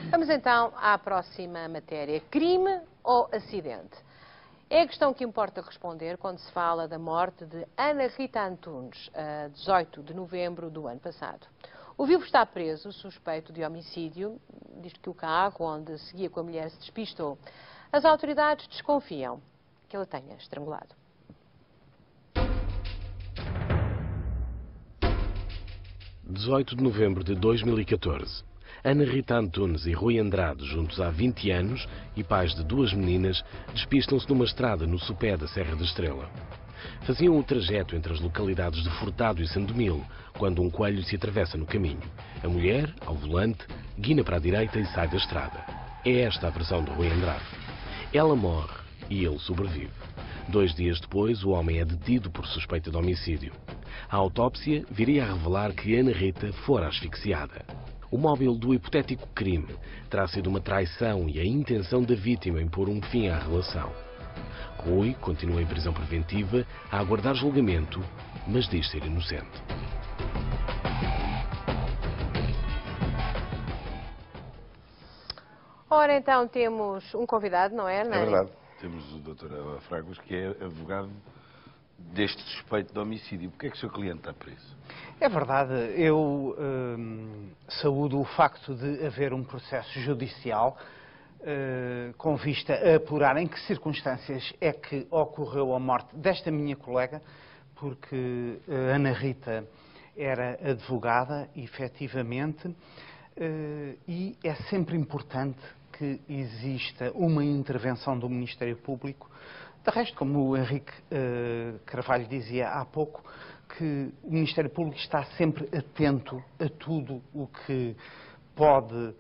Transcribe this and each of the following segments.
Vamos então à próxima matéria. Crime ou acidente? É a questão que importa responder quando se fala da morte de Ana Rita Antunes, a 18 de novembro do ano passado. O vivo está preso, suspeito de homicídio, diz que o carro onde seguia com a mulher se despistou. As autoridades desconfiam que ele tenha estrangulado. – 18 de novembro de 2014. Ana Rita Antunes e Rui Andrade, juntos há 20 anos e pais de duas meninas, despistam-se numa estrada no sopé da Serra da Estrela. Faziam o trajeto entre as localidades de Furtado e Sandomil, quando um coelho se atravessa no caminho. A mulher, ao volante, guina para a direita e sai da estrada. É esta a versão de Rui Andrade. Ela morre e ele sobrevive. 2 dias depois, o homem é detido por suspeita de homicídio. A autópsia viria a revelar que Ana Rita fora asfixiada. O móvel do hipotético crime terá sido uma traição e a intenção da vítima em pôr um fim à relação. Rui continua em prisão preventiva a aguardar julgamento, mas diz ser inocente. Ora, então temos um convidado, não é, Hernani? É verdade. Temos o Dr. Ela Fragos, que é advogado deste suspeito de homicídio. Porquê é que o seu cliente está preso? É verdade. Eu saúdo o facto de haver um processo judicial com vista a apurar em que circunstâncias é que ocorreu a morte desta minha colega, porque a Ana Rita era advogada, efetivamente, e é sempre importante que exista uma intervenção do Ministério Público. De resto, como o Henrique Carvalho dizia há pouco, que o Ministério Público está sempre atento a tudo o que pode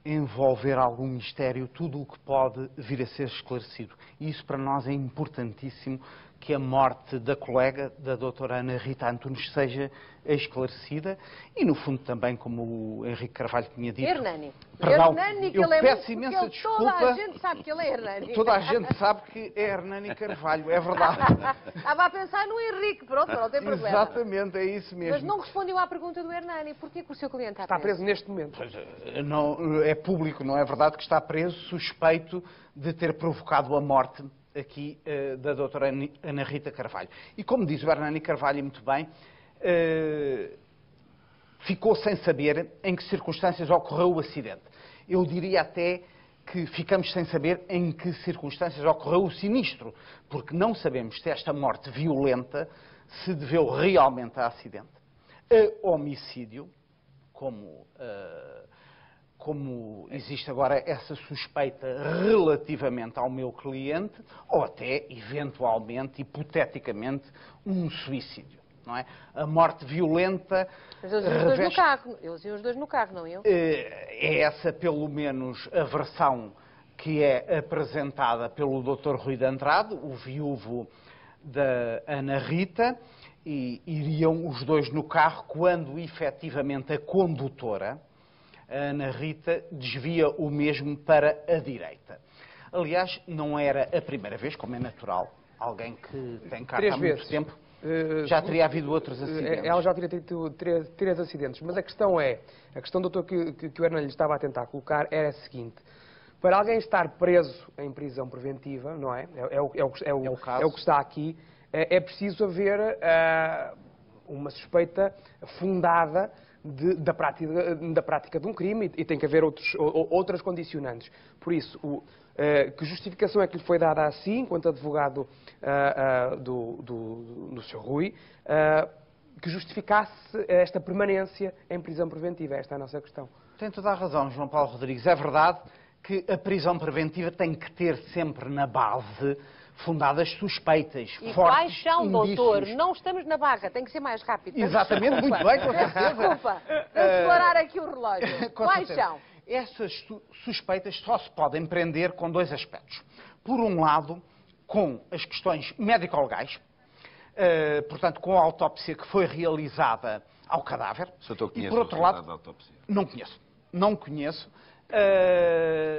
envolver algum mistério, tudo o que pode vir a ser esclarecido. E isso para nós é importantíssimo, que a morte da colega, da doutora Ana Rita Antunes, seja esclarecida e, no fundo, também, como o Henrique Carvalho tinha dito... Hernani. Perdão, Hernani, que eu ele é peço muito, imensa desculpa. Toda a gente sabe que ele é Hernani. Toda a gente sabe que é Hernani Carvalho, é verdade. Estava a pensar no Henrique, pronto, não tem problema. Exatamente, é isso mesmo. Mas não respondeu à pergunta do Hernani. Porquê que o seu cliente Está preso neste momento. Pois, não, é público, não é verdade, que está preso, suspeito de ter provocado a morte aqui da doutora Ana Rita Carvalho. E como diz o Hernani Carvalho muito bem, ficou sem saber em que circunstâncias ocorreu o acidente. Eu diria até que ficamos sem saber em que circunstâncias ocorreu o sinistro, porque não sabemos se esta morte violenta se deveu realmente a acidente, a homicídio, como existe agora essa suspeita relativamente ao meu cliente, ou até, eventualmente, hipoteticamente, um suicídio. Não é? A morte violenta... Mas eles iam os dois no carro. Eles iam os dois no carro, não iam? É essa, pelo menos, a versão que é apresentada pelo Dr. Rui de Andrade, o viúvo da Ana Rita, e iriam os dois no carro quando, efetivamente, a condutora, a Ana Rita, desvia o mesmo para a direita. Aliás, não era a primeira vez, como é natural, alguém que tem carro há muito tempo... Já teria havido outros acidentes. Ela já teria tido 3 acidentes, mas a questão, doutor, que o Hernani lhe estava a tentar colocar era a seguinte: para alguém estar preso em prisão preventiva, não é? É o que está aqui, é preciso haver uma suspeita fundada da prática de um crime e tem que haver outras condicionantes. Por isso, que justificação é que lhe foi dada a si, enquanto advogado do Sr. Rui, que justificasse esta permanência em prisão preventiva? Esta é a nossa questão. Tem toda a razão, João Paulo Rodrigues. É verdade que a prisão preventiva tem que ter sempre na base fundadas suspeitas, e fortes quais são, indícios. doutor? Não estamos na barra, tem que ser mais rápido. Exatamente, muito bem, com certeza. Desculpa, vamos explorar aqui o relógio. Quais são? Essas suspeitas só se podem prender com 2 aspectos. Por um lado, com as questões médico-legais, portanto, com a autópsia que foi realizada ao cadáver. O senhor conhece e por outro lado, da autópsia? Não conheço.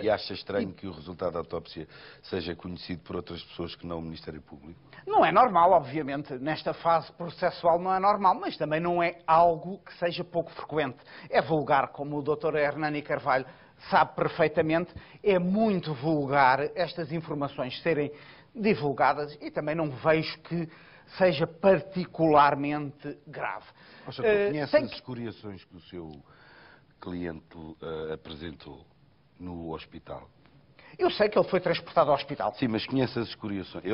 E acha estranho que o resultado da autópsia seja conhecido por outras pessoas que não o Ministério Público? Não é normal, obviamente. Nesta fase processual não é normal, mas também não é algo que seja pouco frequente. É vulgar, como o Dr. Hernani Carvalho sabe perfeitamente, é muito vulgar estas informações serem divulgadas e também não vejo que seja particularmente grave. Ou seja, conhece as escoriações que o seu cliente apresentou no hospital? Eu sei que ele foi transportado ao hospital. Sim, mas conhece as escoriações.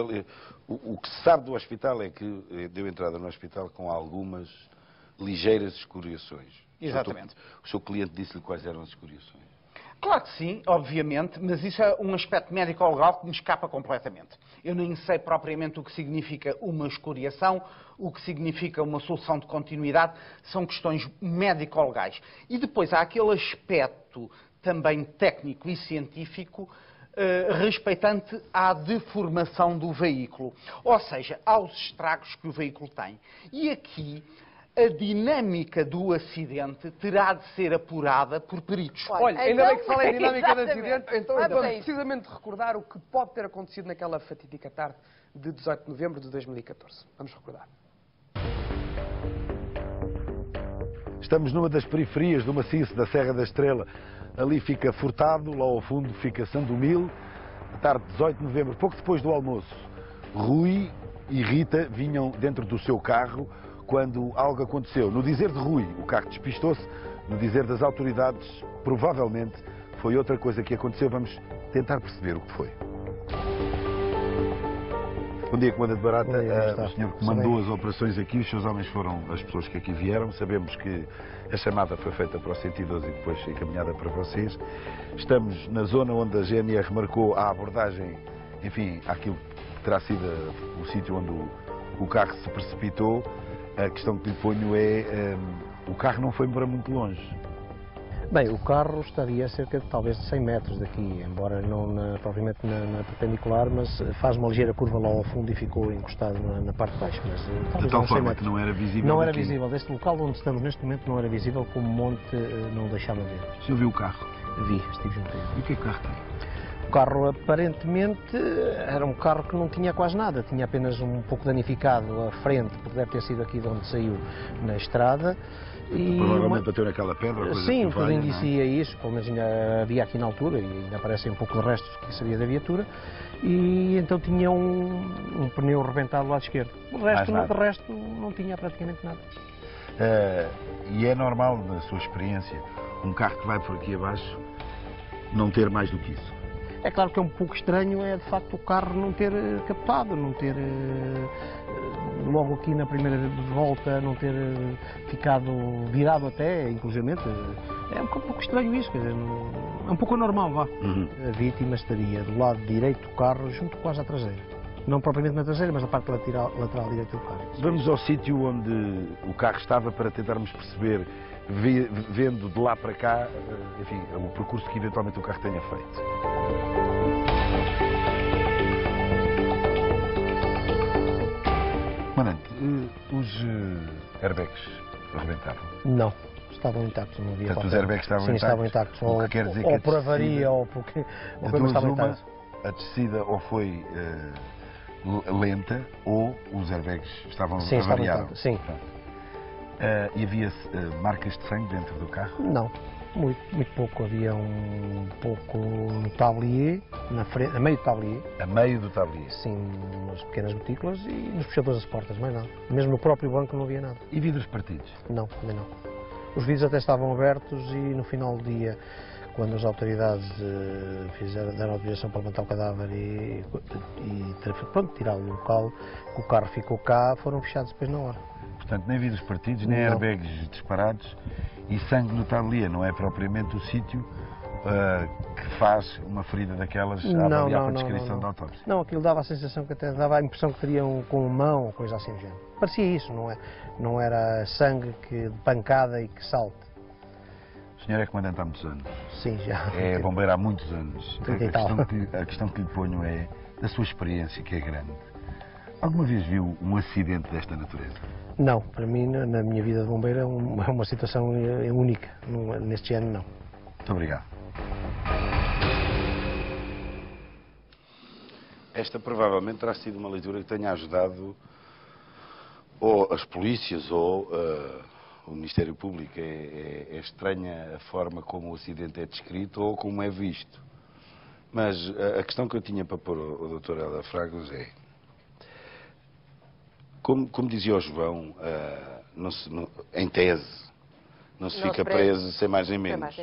O que se sabe do hospital é que deu entrada no hospital com algumas ligeiras escoriações. Exatamente. O seu cliente disse-lhe quais eram as escoriações? Claro que sim, obviamente, mas isso é um aspecto médico-legal que me escapa completamente. Eu nem sei propriamente o que significa uma escoriação, o que significa uma solução de continuidade, são questões médico-legais. E depois há aquele aspecto também técnico e científico respeitante à deformação do veículo, ou seja, aos estragos que o veículo tem. E aqui a dinâmica do acidente terá de ser apurada por peritos. Olha, ainda então, bem que falei em dinâmica do exatamente. acidente, então Vamos vamos a isso. precisamente recordar o que pode ter acontecido naquela fatídica tarde de 18 de novembro de 2014. Vamos recordar. Estamos numa das periferias do maciço da Serra da Estrela. Ali fica Furtado, lá ao fundo fica Sandomil. Tarde de 18 de novembro, pouco depois do almoço, Rui e Rita vinham dentro do seu carro quando algo aconteceu. No dizer de Rui, o carro despistou-se. No dizer das autoridades, provavelmente foi outra coisa que aconteceu. Vamos tentar perceber o que foi. Bom dia, Comandante Barata. O senhor comandou as operações aqui, os seus homens foram as pessoas que aqui vieram. Sabemos que a chamada foi feita para o 112 e depois encaminhada para vocês. Estamos na zona onde a GNR marcou a abordagem, enfim, àquilo que terá sido o sítio onde o carro se precipitou. A questão que lhe ponho é, o carro não foi para muito longe. Bem, o carro estaria a cerca de talvez de 100 metros daqui, embora não propriamente na perpendicular, mas faz uma ligeira curva lá ao fundo e ficou encostado na parte de baixo. Mas, de tal forma que não era visível. Não era daqui. visível. Deste local onde estamos neste momento não era visível, como o monte não deixava ver. O senhor viu o carro? Vi, estive junto a ele. E o que é que o carro tem? O carro aparentemente era um carro que não tinha quase nada, tinha apenas um pouco danificado a frente, porque deve ter sido aqui de onde saiu na estrada. E provavelmente bateu naquela pedra? Coisa sim, que tudo valha, indicia isso, pelo menos ainda havia aqui na altura, e ainda aparecem um pouco de restos que sabia da viatura, e então tinha um pneu rebentado do lado esquerdo. De resto não tinha praticamente nada. E é normal, na sua experiência, um carro que vai por aqui abaixo não ter mais do que isso? É claro que é um pouco estranho, é de facto o carro não ter captado, não ter, logo aqui na primeira volta, não ter ficado virado até, inclusivamente. É um pouco estranho isso, quer dizer, é um pouco anormal, vá. A vítima estaria do lado direito do carro, junto quase à traseira. Não propriamente na traseira, mas na parte lateral direita do carro. Vamos ao sítio onde o carro estava para tentarmos perceber, vendo de lá para cá, enfim, o percurso que eventualmente o carro tenha feito. Comandante, os airbags arrebentaram? Não, estavam intactos, não havia. Portanto, os airbags estavam intactos? Sim, estavam intactos. O que quer dizer ou que por avaria, ou porque a coisa estava intacta. a descida ou foi lenta, ou os airbags estavam avariados? Sim. E havia marcas de sangue dentro do carro? Não, muito pouco. Havia um pouco no tablier, na frente, a meio do tablier. A meio do tablier? Sim, umas pequenas gotículas e nos puxadores das portas, mais nada. Mesmo no próprio banco não havia nada. E vidros partidos? Não, também não. Os vidros até estavam abertos e no final do dia, quando as autoridades deram autorização para levantar o cadáver e tirá-lo do local, que o carro ficou cá, foram fechados depois na hora. Portanto, nem vidros partidos, nem airbags disparados e sangue no tablier. Não é propriamente o sítio que faz uma ferida daquelas a avaliar para a descrição da autópsia. Não, aquilo dava a sensação que até dava a impressão que teria com mão ou coisa assim do género. Parecia isso, não era sangue de pancada e que salte. O senhor é comandante há muitos anos? Sim, já. É bombeiro há muitos anos. 30 e tal. A questão que lhe ponho é da sua experiência, que é grande. Alguma vez viu um acidente desta natureza? Não, para mim, na minha vida de bombeiro, é uma situação única. Neste género, não. Muito obrigado. Esta provavelmente terá sido uma leitura que tenha ajudado ou as polícias ou o Ministério Público é estranha a forma como o acidente é descrito ou como é visto. Mas a questão que eu tinha para pôr ao Dr. Hélder Fragoso é, como dizia o João, em tese, não se fica preso sem mais nem menos.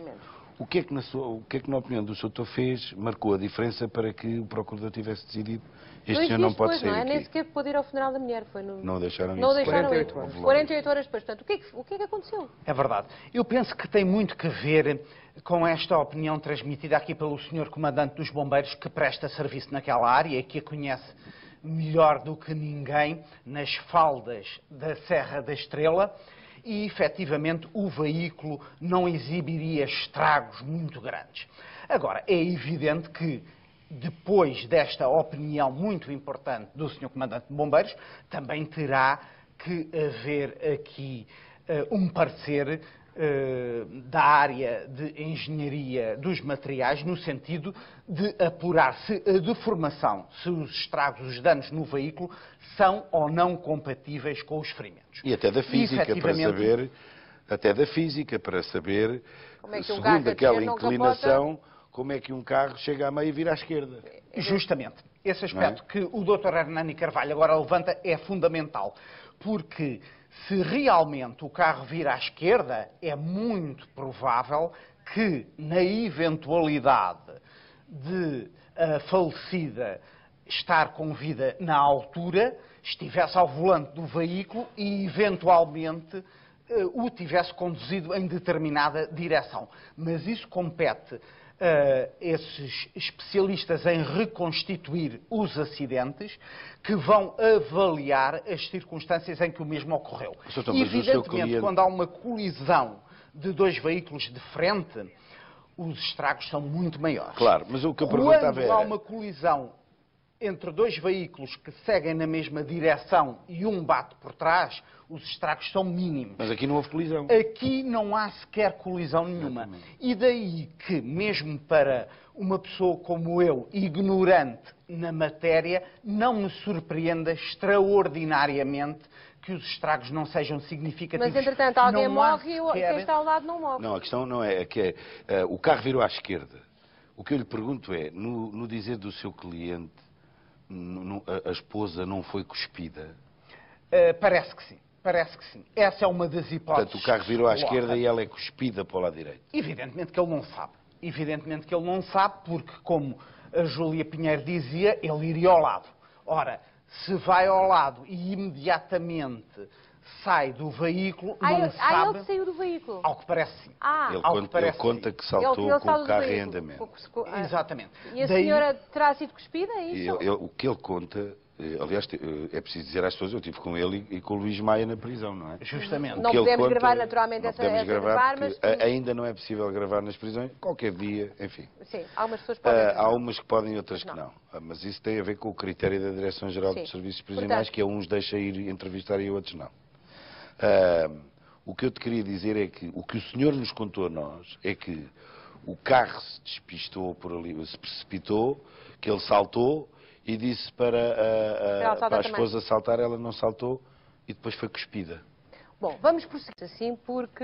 O que é que na opinião do Sr. Doutor fez, marcou a diferença para que o Procurador tivesse decidido este senhor não pode sair não é? aqui? Nem sequer pôde ir ao funeral da mulher. Foi no... Não deixaram Não isso. deixaram 48 horas. 48 horas depois. Portanto, o que é que aconteceu? É verdade. Eu penso que tem muito que ver com esta opinião transmitida aqui pelo Sr. Comandante dos Bombeiros, que presta serviço naquela área e que a conhece melhor do que ninguém nas faldas da Serra da Estrela. E, efetivamente, o veículo não exibiria estragos muito grandes. Agora, é evidente que, depois desta opinião muito importante do Sr. Comandante de Bombeiros, também terá que haver aqui um parecer da área de engenharia dos materiais, no sentido de apurar se a deformação, se os estragos, os danos no veículo são ou não compatíveis com os ferimentos. E até da física, para saber, Como é que um segundo carro a aquela descer não inclinação, como é que um carro chega a meio e vira à esquerda. Justamente. Esse aspecto que o Dr. Hernani Carvalho agora levanta é fundamental, porque se realmente o carro vira à esquerda, é muito provável que, na eventualidade de a falecida estar com vida na altura, estivesse ao volante do veículo e, eventualmente, o tivesse conduzido em determinada direção. Mas isso compete esses especialistas em reconstituir os acidentes, que vão avaliar as circunstâncias em que o mesmo ocorreu. Evidentemente, quando há uma colisão de dois veículos de frente, os estragos são muito maiores. Claro, mas o que eu perguntava era... Quando há uma colisão entre dois veículos que seguem na mesma direção e um bate por trás, os estragos são mínimos. Mas aqui não houve colisão. Aqui não há sequer colisão nenhuma. E daí que, mesmo para uma pessoa como eu, ignorante na matéria, não me surpreenda extraordinariamente que os estragos não sejam significativos. Mas, entretanto, alguém morre e quem está ao lado não morre. Não, a questão não é que o carro virou à esquerda. O que eu lhe pergunto é, no dizer do seu cliente, a esposa não foi cuspida? Parece que sim. Parece que sim. Essa é uma das hipóteses. Portanto, o carro virou à esquerda e ela é cuspida para o lado direito. Evidentemente que ele não sabe. Evidentemente que ele não sabe porque, como a Júlia Pinheiro dizia, ele iria ao lado. Ora, se vai ao lado e imediatamente sai do veículo, não sabe... ele saiu do veículo? Ao que parece sim. Ele conta que saltou com o carro em andamento. Exatamente. E a senhora terá sido cuspida, é isso? O que ele conta... Aliás, é preciso dizer às pessoas, eu estive com ele e com o Luís Maia na prisão, não é? Justamente. Não podemos gravar naturalmente essa gravar, mas... Ainda não é possível gravar nas prisões, qualquer dia, enfim. Sim, algumas pessoas podem... Há umas que podem e outras que não. Mas isso tem a ver com o critério da Direção-Geral de Serviços Prisionais, que a uns deixa ir entrevistar e a outros não. O que eu te queria dizer é que o que o senhor nos contou a nós é que o carro se despistou por ali, se precipitou, que ele saltou e disse para a esposa saltar, ela não saltou e depois foi cuspida. Bom, vamos prosseguir assim porque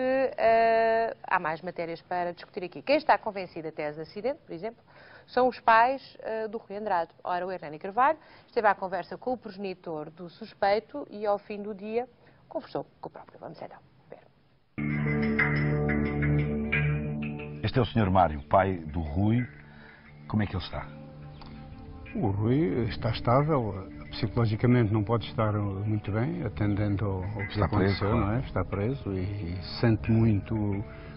há mais matérias para discutir aqui. Quem está convencido da tese de acidente, por exemplo, são os pais do Rui Andrade. Ora, o Hernani Carvalho esteve à conversa com o progenitor do suspeito e ao fim do dia conversou com o próprio. Vamos então ver. Este é o Sr. Mário, pai do Rui. Como é que ele está? O Rui está estável, psicologicamente não pode estar muito bem, atendendo ao que está acontecendo, não é? Está preso e sente muito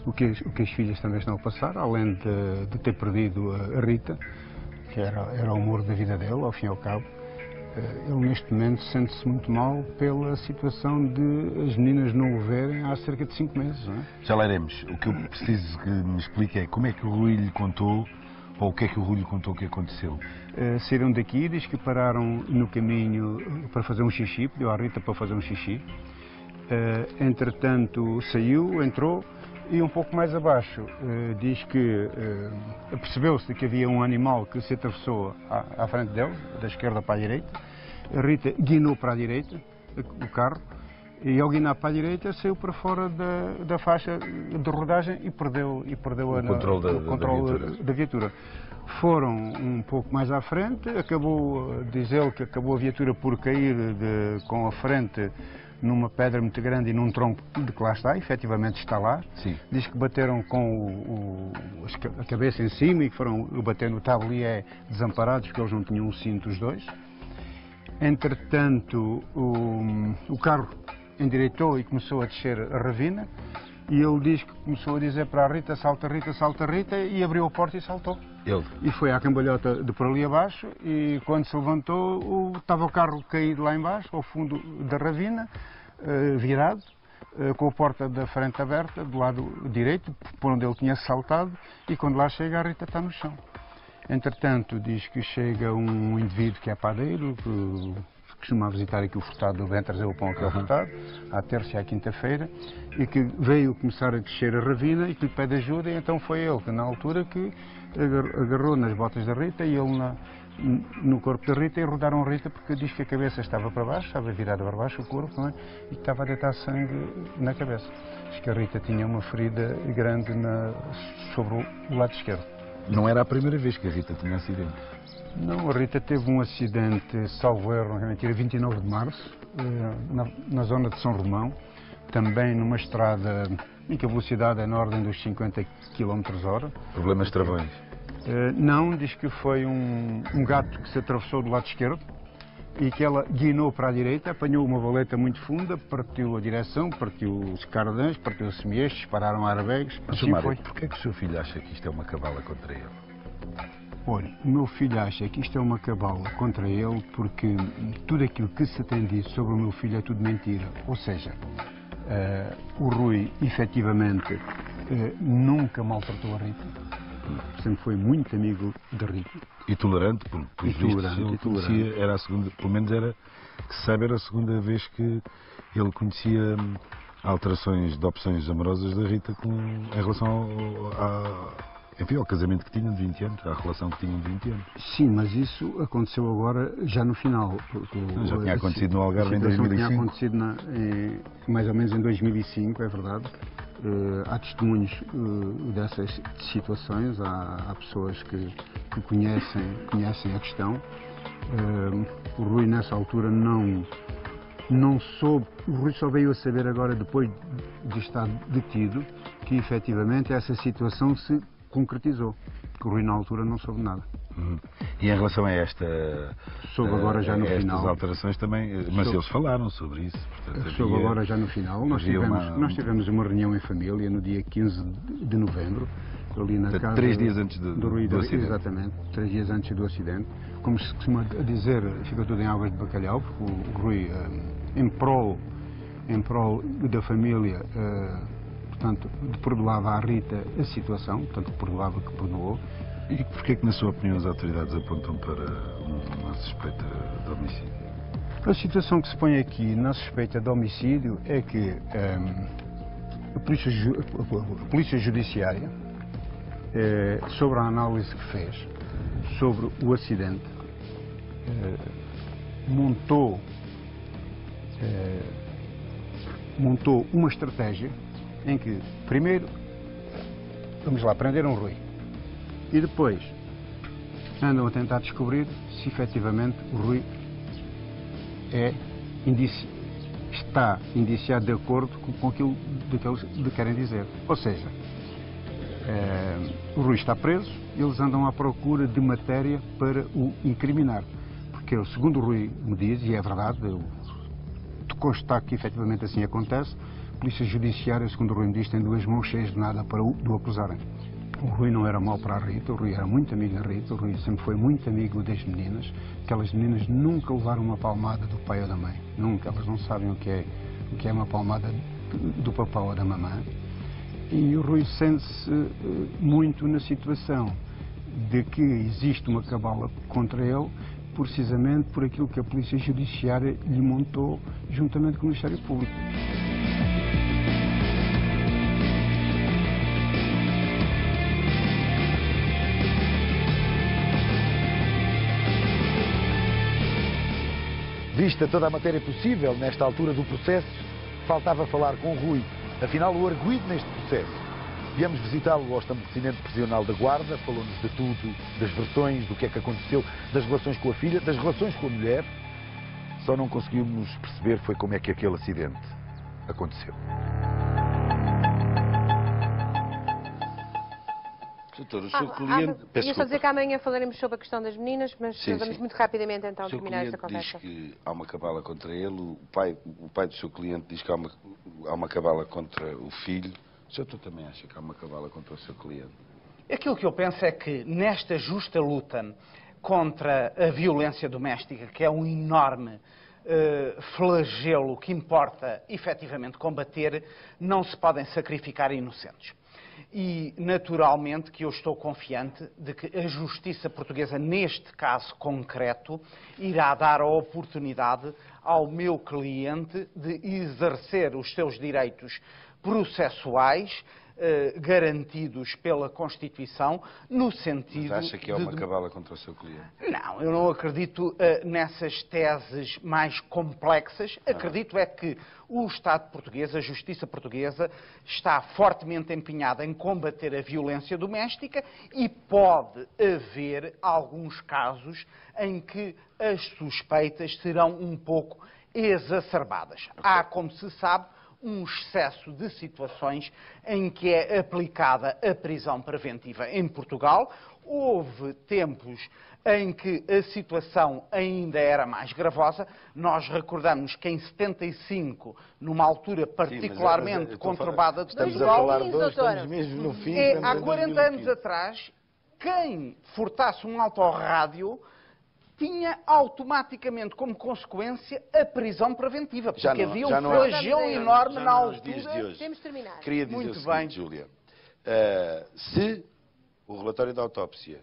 o que as filhas também estão a passar, além de ter perdido a Rita, que era o amor da vida dele, ao fim e ao cabo. Ele neste momento sente-se muito mal pela situação de as meninas não o verem há cerca de 5 meses, não é? Já lá iremos. O que eu preciso que me explique é como é que o Rui lhe contou, ou o que é que o Rui lhe contou que aconteceu? Saíram daqui, diz que pararam no caminho para fazer um xixi, pediu à Rita para fazer um xixi. Entretanto, saiu, entrou e um pouco mais abaixo diz que percebeu-se que havia um animal que se atravessou à frente dele, da esquerda para a direita. A Rita guinou para a direita o carro E ao guinar para a direita saiu para fora da faixa de rodagem e perdeu o controle da viatura. Foram um pouco mais à frente, diz ele que acabou a viatura por cair com a frente numa pedra muito grande e num tronco de que lá está, efetivamente está lá. Sim. Diz que bateram com a cabeça em cima e que foram bater no tablier desamparados, porque eles não tinham um cinto os dois. Entretanto, o carro endireitou e começou a descer a ravina, e ele diz que começou a dizer para a Rita, salta Rita, e abriu a porta e saltou. E foi à cambalhota de por ali abaixo, e quando se levantou, estava o carro caído lá embaixo, ao fundo da ravina, virado, com a porta da frente aberta, do lado direito, por onde ele tinha saltado, e quando lá chega, a Rita está no chão. Entretanto, diz que chega um indivíduo que é padeiro, que costuma visitar aqui o Furtado, vem trazer o pão aqui ao Furtado, à terça e à quinta-feira, e que veio começar a descer a ravina e que lhe pede ajuda, e então foi ele que, na altura, que agarrou nas botas da Rita e ele no corpo da Rita, e rodaram a Rita porque diz que a cabeça estava para baixo, estava virada para baixo o corpo, não é? E que estava a deitar sangue na cabeça. Diz que a Rita tinha uma ferida grande sobre o lado esquerdo. Não era a primeira vez que a Rita tinha acidente? Não, a Rita teve um acidente, salvo erro, dia 29 de março, na zona de São Romão, também numa estrada em que a velocidade é na ordem dos 50 km/h. Problemas de travões? Não, diz que foi um gato que se atravessou do lado esquerdo e que ela guinou para a direita, apanhou uma valeta muito funda, partiu a direção, partiu os cardãs, partiu os semiestes, pararam airbags. Assim foi. Porquê é que o seu filho acha que isto é uma cabala contra ele? Olha, o meu filho acha que isto é uma cabala contra ele porque tudo aquilo que se tem dito sobre o meu filho é tudo mentira. Ou seja, o Rui, efetivamente, nunca maltratou a Rita. Sempre foi muito amigo da Rita. E tolerante, porque conhecia, era a segunda, pelo menos era, que se sabe, era a segunda vez que ele conhecia alterações de opções amorosas da Rita em relação ao casamento que tinham de 20 anos, à relação que tinham de 20 anos. Sim, mas isso aconteceu agora, já no final. Já tinha acontecido no Algarve em 2005. Tinha acontecido mais ou menos em 2005, é verdade. Há testemunhos dessas situações, há pessoas que conhecem a questão. O Rui, nessa altura, não soube, o Rui só veio a saber agora, depois de estar detido, que efetivamente essa situação se concretizou, porque o Rui na altura não soube nada. E em relação a soube agora já no final. Estas alterações também, mas eles falaram sobre isso. Portanto, soube agora já no final. Nós tivemos uma reunião em família no dia 15 de novembro, ali na casa 3 dias antes do acidente. Exatamente, 3 dias antes do acidente. Como se costuma dizer, ficou tudo em águas de bacalhau, porque o Rui, em prol da família, portanto, perdoava à Rita a situação, portanto, perdoava que perdoou. E porquê que, na sua opinião, as autoridades apontam para uma suspeita de homicídio? A situação que se põe aqui na suspeita de homicídio é que a Polícia Judiciária, sobre a análise que fez sobre o acidente, montou uma estratégia em que, primeiro, vamos lá, prenderam o Rui. E depois andam a tentar descobrir se efetivamente o Rui está indiciado de acordo com aquilo que eles lhe querem dizer. Ou seja, o Rui está preso, eles andam à procura de matéria para o incriminar. Porque, segundo o Rui me diz, e é verdade, de constar que efetivamente assim acontece, a Polícia Judiciária, segundo o Rui me diz, tem 2 mãos cheias de nada para o acusarem. O Rui não era mau para a Rita, o Rui era muito amigo da Rita, o Rui sempre foi muito amigo das meninas. Aquelas meninas nunca levaram uma palmada do pai ou da mãe, nunca, elas não sabem o que é uma palmada do papá ou da mamã. E o Rui sente-se muito na situação de que existe uma cabala contra ele, precisamente por aquilo que a Polícia Judiciária lhe montou juntamente com o Ministério Público. Vista toda a matéria possível nesta altura do processo, faltava falar com o Rui. Afinal, o arguido neste processo. Viemos visitá-lo ao estabelecimento prisional da Guarda, falou-nos de tudo, das versões, do que é que aconteceu, das relações com a filha, das relações com a mulher. Só não conseguimos perceber foi como é que aquele acidente aconteceu. Doutor, o seu cliente... Ia só dizer que amanhã falaremos sobre a questão das meninas, mas vamos muito rapidamente então terminar esta conversa. O seu cliente diz que há uma cabala contra ele, o pai do seu cliente diz que há uma cabala contra o filho. O senhor também acha que há uma cabala contra o seu cliente? Aquilo que eu penso é que nesta justa luta contra a violência doméstica, que é um enorme flagelo que importa efetivamente combater, não se podem sacrificar inocentes. E, naturalmente, que eu estou confiante de que a justiça portuguesa, neste caso concreto, irá dar a oportunidade ao meu cliente de exercer os seus direitos processuais garantidos pela Constituição, no sentido... Mas acha que é uma cabala contra o seu cliente? Não, eu não acredito nessas teses mais complexas. Acredito é que o Estado português, a justiça portuguesa, está fortemente empenhada em combater a violência doméstica e pode haver alguns casos em que as suspeitas serão um pouco exacerbadas. Há, como se sabe, um excesso de situações em que é aplicada a prisão preventiva em Portugal. Houve tempos em que a situação ainda era mais gravosa. Nós recordamos que em 75, numa altura particularmente conturbada de Portugal, estamos mesmo no fim. Há 40 anos atrás, quem furtasse um autorrádio tinha automaticamente como consequência a prisão preventiva, porque havia um flagelo enorme na altura. Temos de terminar. Queria dizer Muito o seguinte, bem. Júlia. Se o relatório da autópsia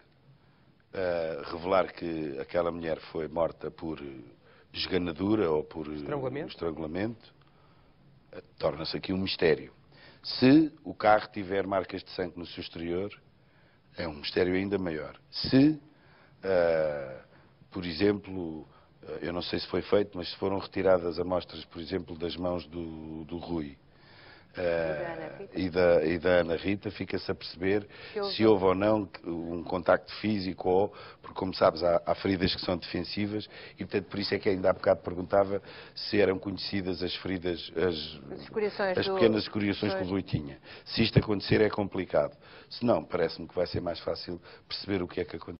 revelar que aquela mulher foi morta por esganadura ou por estrangulamento, torna-se aqui um mistério. Se o carro tiver marcas de sangue no seu exterior, é um mistério ainda maior. Se... por exemplo, eu não sei se foi feito, mas se foram retiradas amostras, por exemplo, das mãos do Rui e da Ana Rita, fica-se a perceber se houve ou não um contacto físico ou, porque como sabes, há feridas que são defensivas e, portanto, por isso é que ainda há bocado perguntava se eram conhecidas as feridas, as pequenas escoriações que o Rui tinha. Se isto acontecer é complicado. Se não, parece-me que vai ser mais fácil perceber o que é que aconteceu.